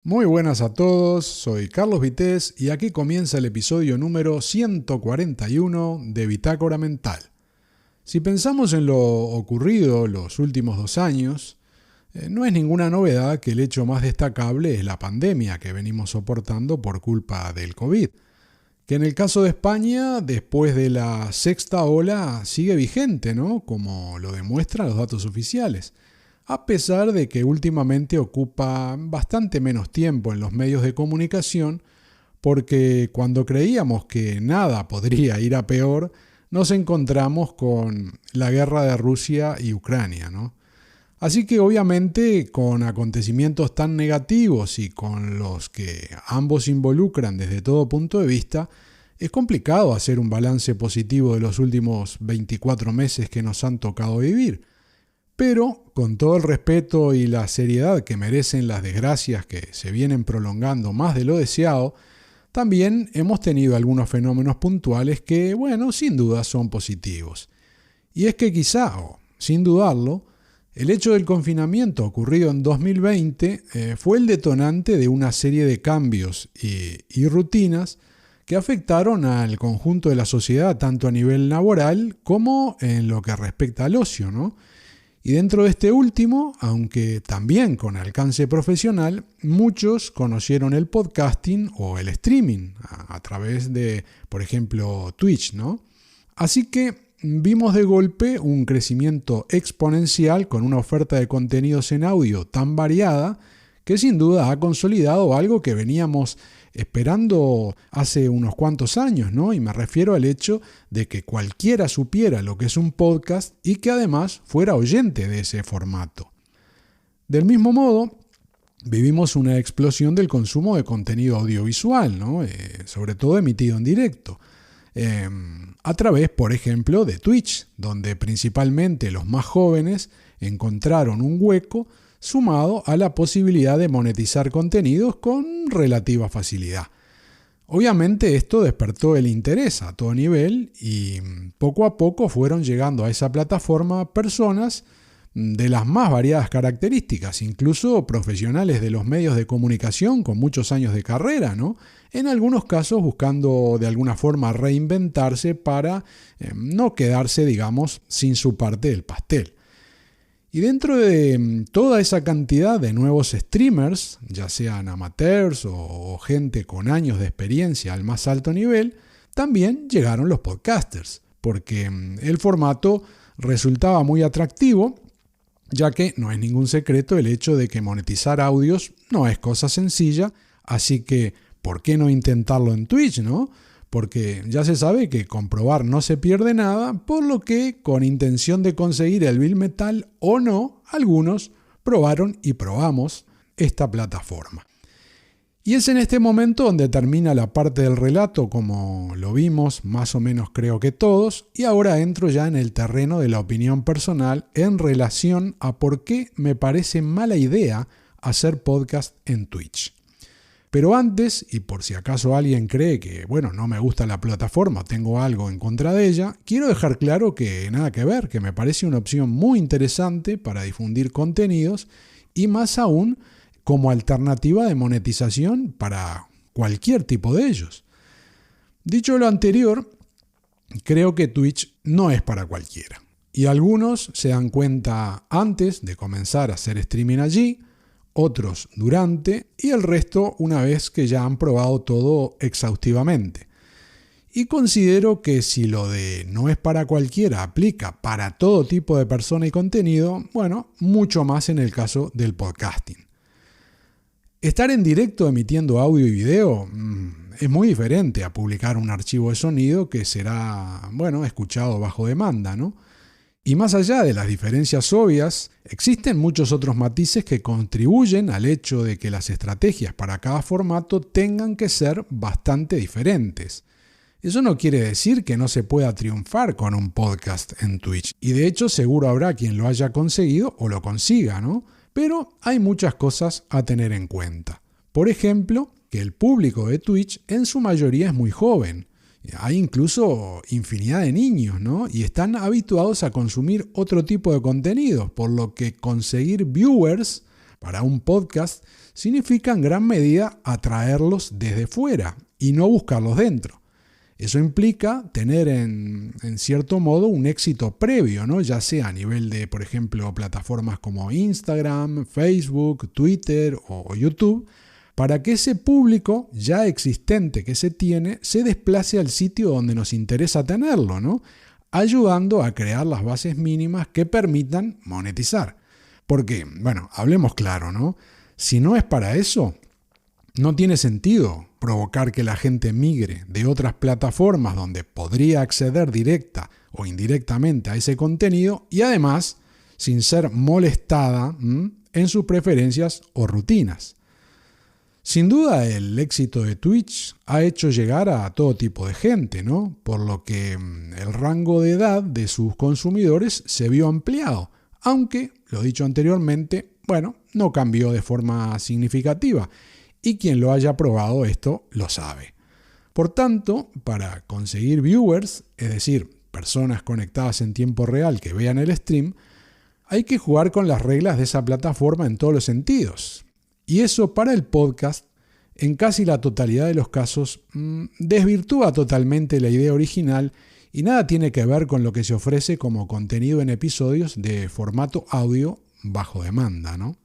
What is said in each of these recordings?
Muy buenas a todos, soy Carlos Vitéz y aquí comienza el episodio número 141 de Bitácora Mental. Si pensamos en lo ocurrido los últimos 2 años, no es ninguna novedad que el hecho más destacable es la pandemia que venimos soportando por culpa del COVID, que en el caso de España, después de la sexta ola, sigue vigente, ¿no? Como lo demuestran los datos oficiales, a pesar de que últimamente ocupa bastante menos tiempo en los medios de comunicación, porque cuando creíamos que nada podría ir a peor, nos encontramos con la guerra de Rusia y Ucrania, ¿no? Así que obviamente con acontecimientos tan negativos y con los que ambos involucran desde todo punto de vista, es complicado hacer un balance positivo de los últimos 24 meses que nos han tocado vivir. Pero, con todo el respeto y la seriedad que merecen las desgracias que se vienen prolongando más de lo deseado, también hemos tenido algunos fenómenos puntuales que, bueno, sin duda son positivos. Y es que quizá, o sin dudarlo, el hecho del confinamiento ocurrido en 2020 fue el detonante de una serie de cambios y rutinas que afectaron al conjunto de la sociedad tanto a nivel laboral como en lo que respecta al ocio, ¿no? Y dentro de este último, aunque también con alcance profesional, muchos conocieron el podcasting o el streaming a través de, por ejemplo, Twitch, ¿no? Así que vimos de golpe un crecimiento exponencial con una oferta de contenidos en audio tan variada que sin duda ha consolidado algo que veníamos esperando hace unos cuantos años, ¿no? Y me refiero al hecho de que cualquiera supiera lo que es un podcast y que además fuera oyente de ese formato. Del mismo modo, vivimos una explosión del consumo de contenido audiovisual, ¿no? Sobre todo emitido en directo. A través, por ejemplo, de Twitch, donde principalmente los más jóvenes encontraron un hueco sumado a la posibilidad de monetizar contenidos con relativa facilidad. Obviamente esto despertó el interés a todo nivel y poco a poco fueron llegando a esa plataforma personas de las más variadas características, incluso profesionales de los medios de comunicación con muchos años de carrera, ¿no? En algunos casos buscando de alguna forma reinventarse para no quedarse, digamos, sin su parte del pastel. Y dentro de toda esa cantidad de nuevos streamers, ya sean amateurs o gente con años de experiencia al más alto nivel, también llegaron los podcasters, porque el formato resultaba muy atractivo, ya que no es ningún secreto el hecho de que monetizar audios no es cosa sencilla, así que ¿por qué no intentarlo en Twitch, no? Porque ya se sabe que comprobar no se pierde nada, por lo que, con intención de conseguir el Bill Metal o no, algunos probaron y probamos esta plataforma. Y es en este momento donde termina la parte del relato, como lo vimos más o menos creo que todos, y ahora entro ya en el terreno de la opinión personal en relación a por qué me parece mala idea hacer podcast en Twitch. Pero antes, y por si acaso alguien cree que, no me gusta la plataforma, tengo algo en contra de ella, quiero dejar claro que nada que ver, que me parece una opción muy interesante para difundir contenidos y más aún como alternativa de monetización para cualquier tipo de ellos. Dicho lo anterior, creo que Twitch no es para cualquiera. Y algunos se dan cuenta antes de comenzar a hacer streaming allí, otros durante y el resto una vez que ya han probado todo exhaustivamente. Y considero que si lo de no es para cualquiera aplica para todo tipo de persona y contenido, mucho más en el caso del podcasting. Estar en directo emitiendo audio y video es muy diferente a publicar un archivo de sonido que será, escuchado bajo demanda, ¿no? Y más allá de las diferencias obvias, existen muchos otros matices que contribuyen al hecho de que las estrategias para cada formato tengan que ser bastante diferentes. Eso no quiere decir que no se pueda triunfar con un podcast en Twitch, y de hecho seguro habrá quien lo haya conseguido o lo consiga, ¿no? Pero hay muchas cosas a tener en cuenta. Por ejemplo, que el público de Twitch en su mayoría es muy joven. Hay incluso infinidad de niños, ¿no? Y están habituados a consumir otro tipo de contenidos, por lo que conseguir viewers para un podcast significa en gran medida atraerlos desde fuera y no buscarlos dentro. Eso implica tener en cierto modo un éxito previo, ¿no? Ya sea a nivel de, por ejemplo, plataformas como Instagram, Facebook, Twitter o YouTube, para que ese público ya existente que se tiene se desplace al sitio donde nos interesa tenerlo, ¿no? Ayudando a crear las bases mínimas que permitan monetizar. Porque, bueno, hablemos claro, ¿no? Si no es para eso, no tiene sentido provocar que la gente migre de otras plataformas donde podría acceder directa o indirectamente a ese contenido y además sin ser molestada en sus preferencias o rutinas. Sin duda el éxito de Twitch ha hecho llegar a todo tipo de gente, ¿no? Por lo que el rango de edad de sus consumidores se vio ampliado, aunque, lo dicho anteriormente, bueno, no cambió de forma significativa. Y quien lo haya probado esto lo sabe. Por tanto, para conseguir viewers, es decir, personas conectadas en tiempo real que vean el stream, hay que jugar con las reglas de esa plataforma en todos los sentidos. Y eso para el podcast, en casi la totalidad de los casos, desvirtúa totalmente la idea original y nada tiene que ver con lo que se ofrece como contenido en episodios de formato audio bajo demanda, ¿no?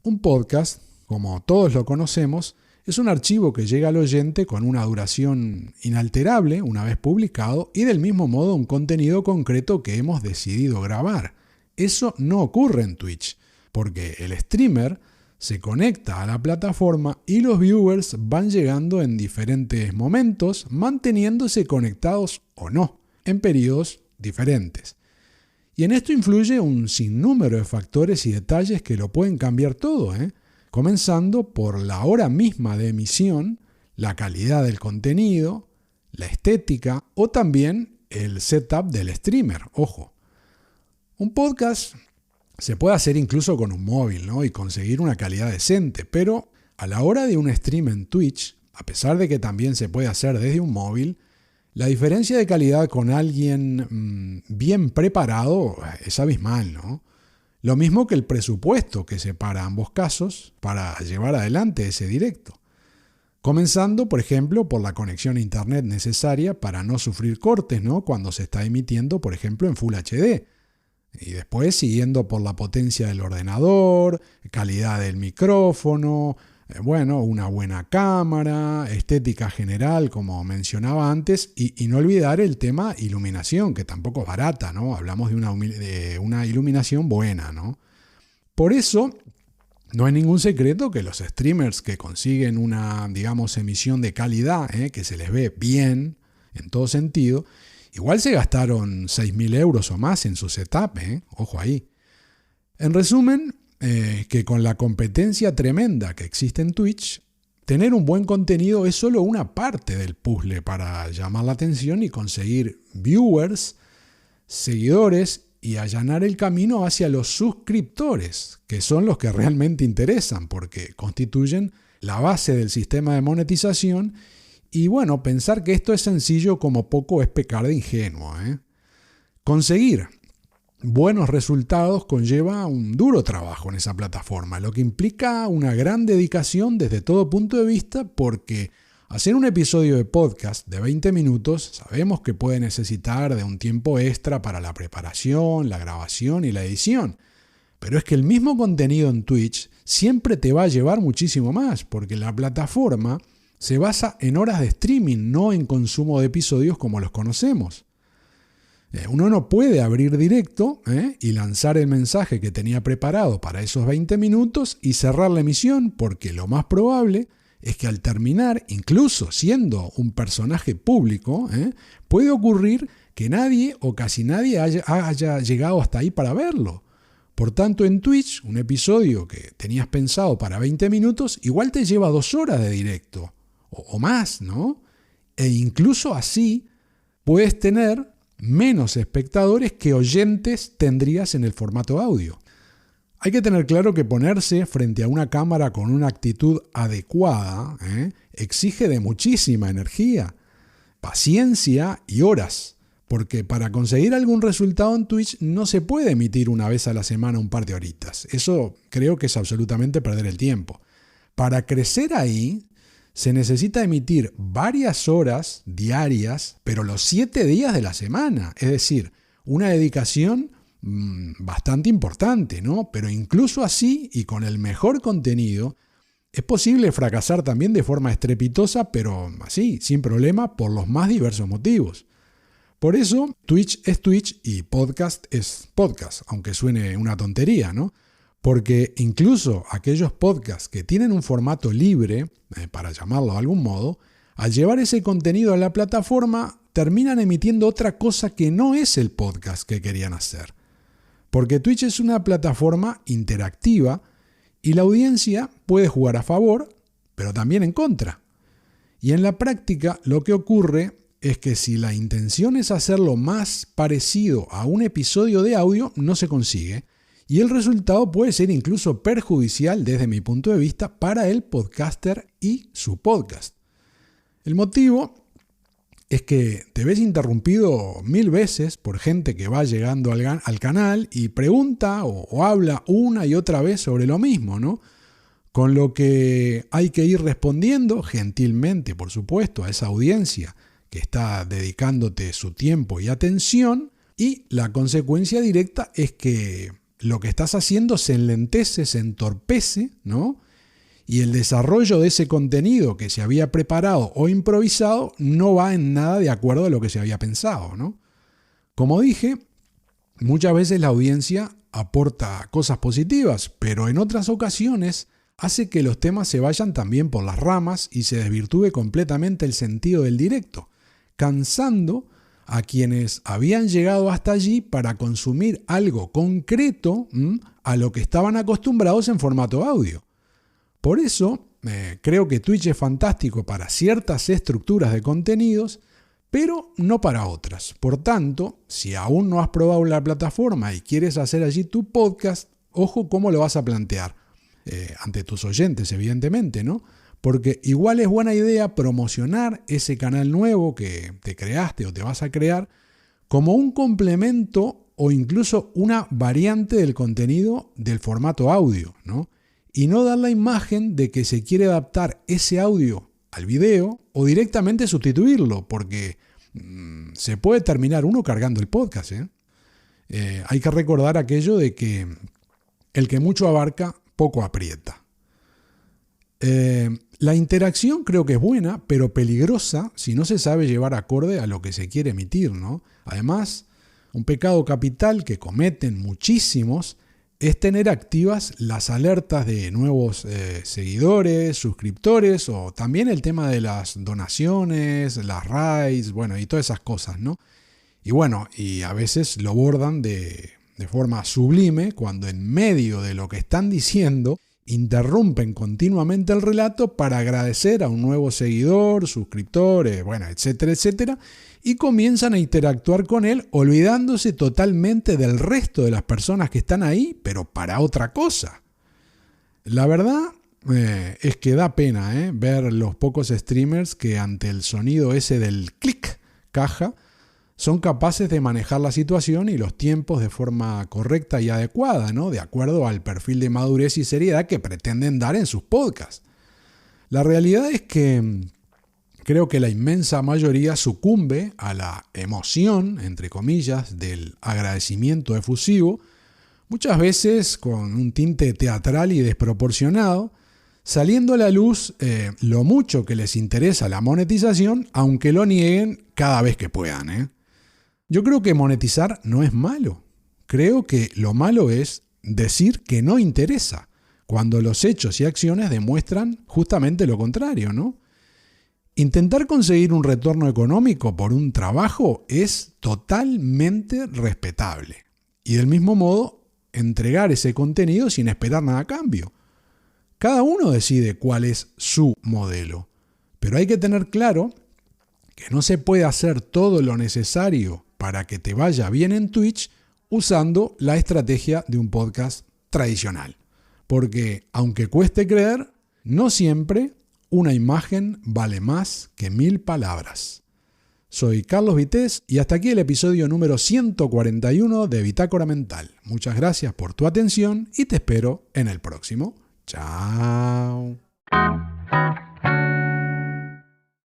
Un podcast, como todos lo conocemos, es un archivo que llega al oyente con una duración inalterable una vez publicado y del mismo modo un contenido concreto que hemos decidido grabar. Eso no ocurre en Twitch, porque el streamer se conecta a la plataforma y los viewers van llegando en diferentes momentos, manteniéndose conectados o no, en periodos diferentes. Y en esto influye un sinnúmero de factores y detalles que lo pueden cambiar todo, comenzando por la hora misma de emisión, la calidad del contenido, la estética o también el setup del streamer, ojo. Un podcast se puede hacer incluso con un móvil, ¿no? Y conseguir una calidad decente, pero a la hora de un stream en Twitch, a pesar de que también se puede hacer desde un móvil, la diferencia de calidad con alguien bien preparado es abismal, ¿no? Lo mismo que el presupuesto que separa ambos casos para llevar adelante ese directo. Comenzando, por ejemplo, por la conexión a internet necesaria para no sufrir cortes, ¿no? Cuando se está emitiendo, por ejemplo, en Full HD. Y después siguiendo por la potencia del ordenador, calidad del micrófono, una buena cámara, estética general, como mencionaba antes, y no olvidar el tema iluminación, que tampoco es barata, ¿no? Hablamos de una iluminación buena, ¿no? Por eso, no hay ningún secreto que los streamers que consiguen una, emisión de calidad, que se les ve bien en todo sentido, igual se gastaron 6.000 euros o más en su setup, ojo ahí. En resumen, que con la competencia tremenda que existe en Twitch, tener un buen contenido es solo una parte del puzzle para llamar la atención y conseguir viewers, seguidores y allanar el camino hacia los suscriptores, que son los que realmente interesan porque constituyen la base del sistema de monetización. Y bueno, pensar que esto es sencillo como poco es pecar de ingenuo. Conseguir buenos resultados conlleva un duro trabajo en esa plataforma, lo que implica una gran dedicación desde todo punto de vista, porque hacer un episodio de podcast de 20 minutos sabemos que puede necesitar de un tiempo extra para la preparación, la grabación y la edición. Pero es que el mismo contenido en Twitch siempre te va a llevar muchísimo más, porque la plataforma se basa en horas de streaming, no en consumo de episodios como los conocemos. Uno no puede abrir directo y lanzar el mensaje que tenía preparado para esos 20 minutos y cerrar la emisión, porque lo más probable es que al terminar, incluso siendo un personaje público, puede ocurrir que nadie o casi nadie haya llegado hasta ahí para verlo. Por tanto, en Twitch, un episodio que tenías pensado para 20 minutos, igual te lleva 2 horas de directo, o más, ¿no? E incluso así puedes tener menos espectadores que oyentes tendrías en el formato audio. Hay que tener claro que ponerse frente a una cámara con una actitud adecuada exige de muchísima energía, paciencia y horas Porque para conseguir algún resultado en Twitch no se puede emitir una vez a la semana un par de horitas. Eso creo que es absolutamente perder el tiempo. Para crecer ahí se necesita emitir varias horas diarias, pero los 7 días de la semana. Es decir, una dedicación bastante importante, ¿no? Pero incluso así y con el mejor contenido, es posible fracasar también de forma estrepitosa, pero así, sin problema, por los más diversos motivos. Por eso, Twitch es Twitch y podcast es podcast, aunque suene una tontería, ¿no? Porque incluso aquellos podcasts que tienen un formato libre, para llamarlo de algún modo, al llevar ese contenido a la plataforma, terminan emitiendo otra cosa que no es el podcast que querían hacer. Porque Twitch es una plataforma interactiva y la audiencia puede jugar a favor, pero también en contra. Y en la práctica lo que ocurre es que si la intención es hacerlo más parecido a un episodio de audio, no se consigue. Y el resultado puede ser incluso perjudicial desde mi punto de vista para el podcaster y su podcast. El motivo es que te ves interrumpido 1000 veces por gente que va llegando al canal y pregunta o habla una y otra vez sobre lo mismo, ¿no? Con lo que hay que ir respondiendo gentilmente, por supuesto, a esa audiencia que está dedicándote su tiempo y atención, y la consecuencia directa es que lo que estás haciendo se enlentece, se entorpece, ¿no? Y el desarrollo de ese contenido que se había preparado o improvisado no va en nada de acuerdo a lo que se había pensado, ¿no? Como dije, muchas veces la audiencia aporta cosas positivas, pero en otras ocasiones hace que los temas se vayan también por las ramas y se desvirtúe completamente el sentido del directo, cansando a quienes habían llegado hasta allí para consumir algo concreto a lo que estaban acostumbrados en formato audio. Por eso creo que Twitch es fantástico para ciertas estructuras de contenidos, pero no para otras. Por tanto, si aún no has probado la plataforma y quieres hacer allí tu podcast, ojo cómo lo vas a plantear. Ante tus oyentes, evidentemente, ¿no? Porque igual es buena idea promocionar ese canal nuevo que te creaste o te vas a crear como un complemento o incluso una variante del contenido del formato audio, ¿no? Y no dar la imagen de que se quiere adaptar ese audio al video o directamente sustituirlo, porque se puede terminar uno cargando el podcast, hay que recordar aquello de que el que mucho abarca, poco aprieta. La interacción creo que es buena, pero peligrosa si no se sabe llevar acorde a lo que se quiere emitir, ¿no? Además, un pecado capital que cometen muchísimos es tener activas las alertas de nuevos seguidores, suscriptores, o también el tema de las donaciones, las raids, bueno, y todas esas cosas, ¿no? Y bueno, y a veces lo bordan de forma sublime cuando en medio de lo que están diciendo interrumpen continuamente el relato para agradecer a un nuevo seguidor, suscriptor, bueno, etcétera, etcétera, y comienzan a interactuar con él olvidándose totalmente del resto de las personas que están ahí, pero para otra cosa. La verdad es que da pena ver los pocos streamers que ante el sonido ese del clic caja son capaces de manejar la situación y los tiempos de forma correcta y adecuada, ¿no? De acuerdo al perfil de madurez y seriedad que pretenden dar en sus podcasts. La realidad es que creo que la inmensa mayoría sucumbe a la emoción, entre comillas, del agradecimiento efusivo, muchas veces con un tinte teatral y desproporcionado, saliendo a la luz lo mucho que les interesa la monetización, aunque lo nieguen cada vez que puedan. Yo creo que monetizar no es malo. Creo que lo malo es decir que no interesa, cuando los hechos y acciones demuestran justamente lo contrario, ¿no? Intentar conseguir un retorno económico por un trabajo es totalmente respetable. Y del mismo modo, entregar ese contenido sin esperar nada a cambio. Cada uno decide cuál es su modelo. Pero hay que tener claro que no se puede hacer todo lo necesario para que te vaya bien en Twitch usando la estrategia de un podcast tradicional. Porque, aunque cueste creer, no siempre una imagen vale más que 1000 palabras. Soy Carlos Vitéz y hasta aquí el episodio número 141 de Bitácora Mental. Muchas gracias por tu atención y te espero en el próximo. Chao.